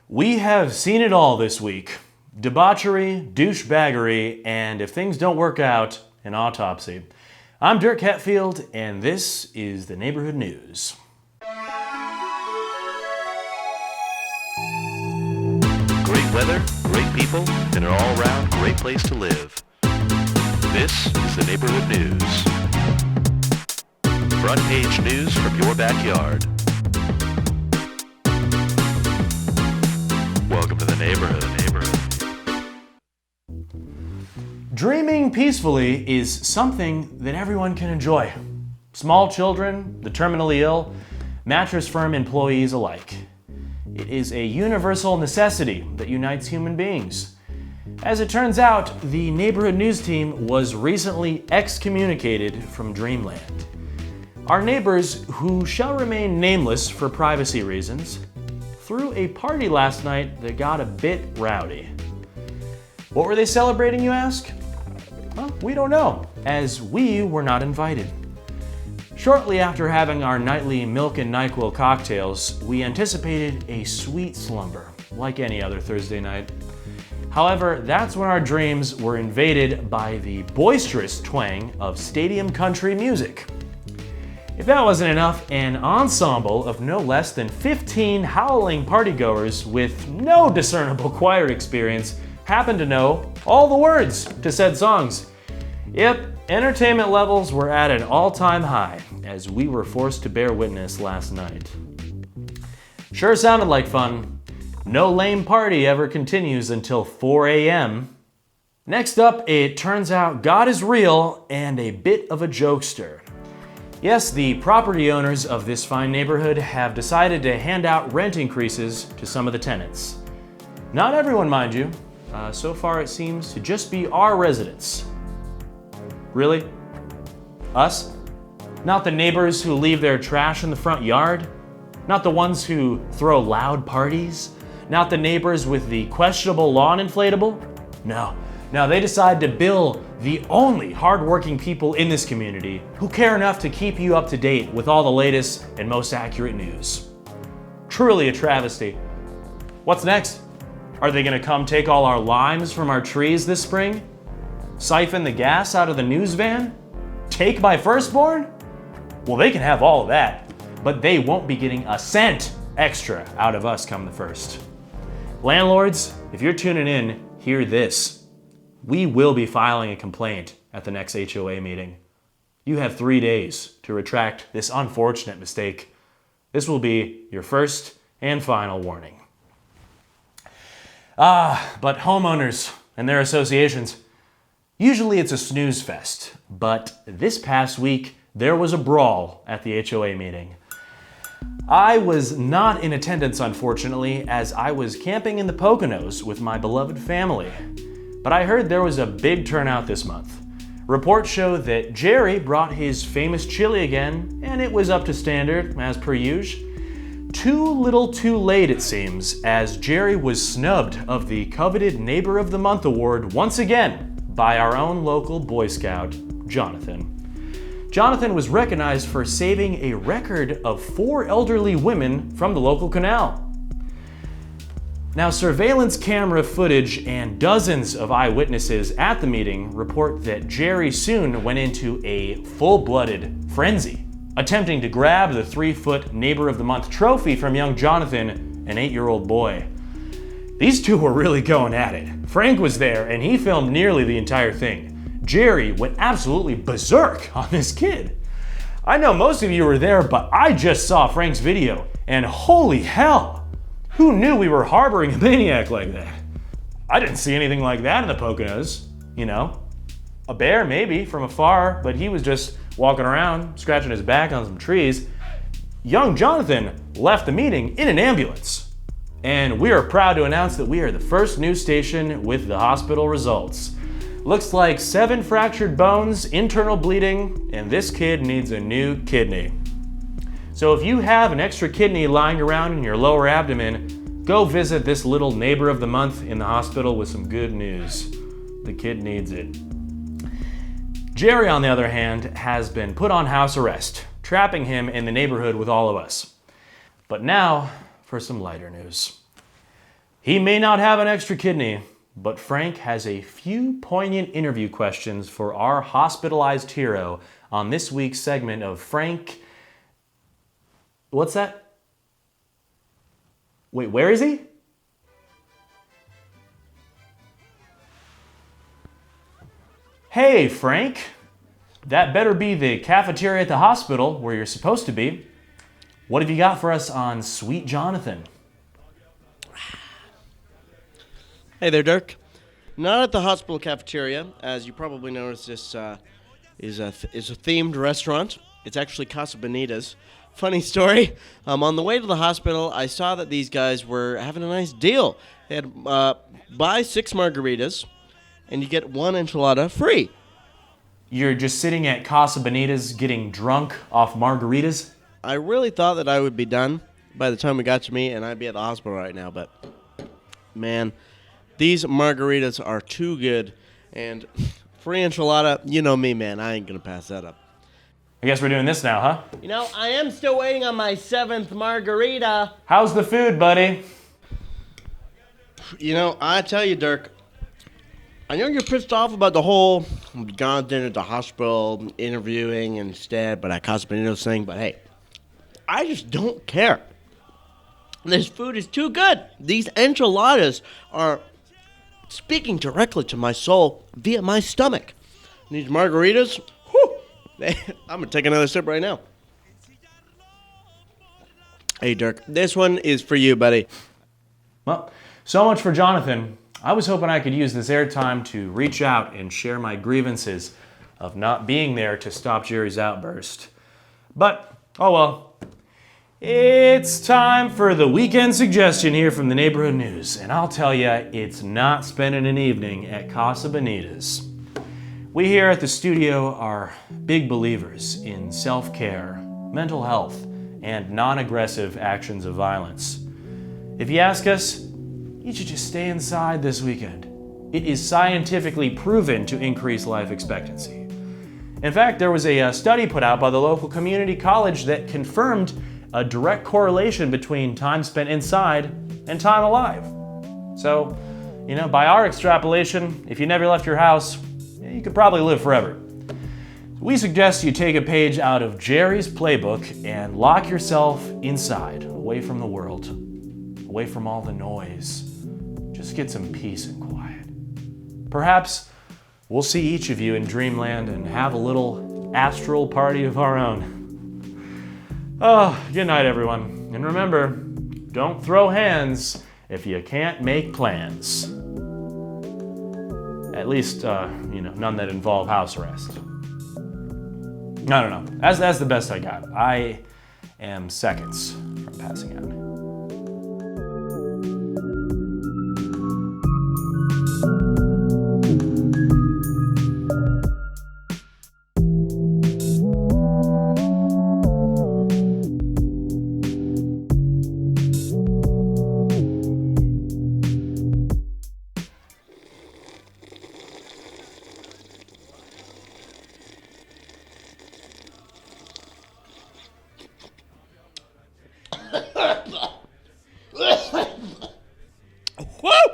We have seen it all this week. Debauchery, douchebaggery, and if things don't work out, an autopsy. I'm Dirk Hetfield, and this is the Neighborhood News. Great weather, great people, and an all-around great place to live. This is the Neighborhood News. Front page news from your backyard. Welcome to the neighborhood. Dreaming peacefully is something that everyone can enjoy. Small children, the terminally ill, mattress firm employees alike. It is a universal necessity that unites human beings. As it turns out, the Neighborhood News team was recently excommunicated from Dreamland. Our neighbors, who shall remain nameless for privacy reasons, threw a party last night that got a bit rowdy. What were they celebrating, you ask? Well, we don't know, as we were not invited. Shortly after having our nightly milk and NyQuil cocktails, we anticipated a sweet slumber, like any other Thursday night. However, that's when our dreams were invaded by the boisterous twang of stadium country music. If that wasn't enough, an ensemble of no less than 15 howling partygoers with no discernible choir experience happened to know all the words to said songs. Yep, entertainment levels were at an all-time high as we were forced to bear witness last night. Sure sounded like fun. No lame party ever continues until 4 a.m. Next up, it turns out God is real and a bit of a jokester. Yes, the property owners of this fine neighborhood have decided to hand out rent increases to some of the tenants. Not everyone, mind you. So far it seems to just be our residents. Really? Us? Not the neighbors who leave their trash in the front yard? Not the ones who throw loud parties? Not the neighbors with the questionable lawn inflatable? No, they decide to bill the only hardworking people in this community who care enough to keep you up to date with all the latest and most accurate news. Truly a travesty. What's next? Are they gonna come take all our limes from our trees this spring? Siphon the gas out of the news van? Take my firstborn? Well, they can have all of that, but they won't be getting a cent extra out of us come the first. Landlords, if you're tuning in, hear this. We will be filing a complaint at the next HOA meeting. You have 3 days to retract this unfortunate mistake. This will be your first and final warning. But homeowners and their associations, usually it's a snooze fest, but this past week there was a brawl at the HOA meeting. I was not in attendance, unfortunately, as I was camping in the Poconos with my beloved family. But I heard there was a big turnout this month. Reports show that Jerry brought his famous chili again, and it was up to standard, as per usual. Too little too late, it seems, as Jerry was snubbed of the coveted Neighbor of the Month award once again by our own local Boy Scout, Jonathan. Jonathan was recognized for saving a record of 4 elderly women from the local canal. Now, surveillance camera footage and dozens of eyewitnesses at the meeting report that Jerry soon went into a full-blooded frenzy, attempting to grab the 3-foot Neighbor of the Month trophy from young Jonathan, an 8-year-old boy. These two were really going at it. Frank was there and he filmed nearly the entire thing. Jerry went absolutely berserk on this kid. I know most of you were there, but I just saw Frank's video and holy hell! Who knew we were harboring a maniac like that? I didn't see anything like that in the Poconos, you know. A bear maybe from afar, but he was just walking around, scratching his back on some trees. Young Jonathan left the meeting in an ambulance. And we are proud to announce that we are the first news station with the hospital results. Looks like 7 fractured bones, internal bleeding, and this kid needs a new kidney. So if you have an extra kidney lying around in your lower abdomen, go visit this little Neighbor of the Month in the hospital with some good news. The kid needs it. Jerry, on the other hand, has been put on house arrest, trapping him in the neighborhood with all of us. But now for some lighter news. He may not have an extra kidney, but Frank has a few poignant interview questions for our hospitalized hero on this week's segment of Frank... What's that? Wait, where is he? Hey, Frank. That better be the cafeteria at the hospital where you're supposed to be. What have you got for us on Sweet Jonathan? Hey there, Dirk. Not at the hospital cafeteria. As you probably noticed, this is a themed restaurant. It's actually Casa Bonita's. Funny story. On the way to the hospital, I saw that these guys were having a nice deal. They had buy 6 margaritas, and you get 1 enchilada free. You're just sitting at Casa Bonita's getting drunk off margaritas? I really thought that I would be done by the time we got to me, and I'd be at the hospital right now, but man, these margaritas are too good, and free enchilada, you know me, man, I ain't gonna pass that up. I guess we're doing this now, huh? You know, I am still waiting on my 7th margarita. How's the food, buddy? You know, I tell you, Dirk, I know you're pissed off about the whole Jonathan at the hospital interviewing instead, but at Casa Bonita's thing, but hey, I just don't care. This food is too good. These enchiladas are speaking directly to my soul via my stomach. And these margaritas, whew, I'm going to take another sip right now. Hey, Dirk, this one is for you, buddy. Well, so much for Jonathan. I was hoping I could use this airtime to reach out and share my grievances of not being there to stop Jerry's outburst. But, oh well. It's time for the weekend suggestion here from the Neighborhood News, and I'll tell you, it's not spending an evening at Casa Bonita's. We here at the studio are big believers in self-care, mental health, and non-aggressive actions of violence. If you ask us, you should just stay inside this weekend. It is scientifically proven to increase life expectancy. In fact, there was a study put out by the local community college that confirmed a direct correlation between time spent inside and time alive. So, by our extrapolation, if you never left your house, you could probably live forever. We suggest you take a page out of Jerry's playbook and lock yourself inside, away from the world, away from all the noise. Just get some peace and quiet. Perhaps we'll see each of you in Dreamland and have a little astral party of our own. Oh, good night, everyone. And remember, don't throw hands if you can't make plans. At least, none that involve house arrest. I don't know. That's the best I got. I am seconds from passing out.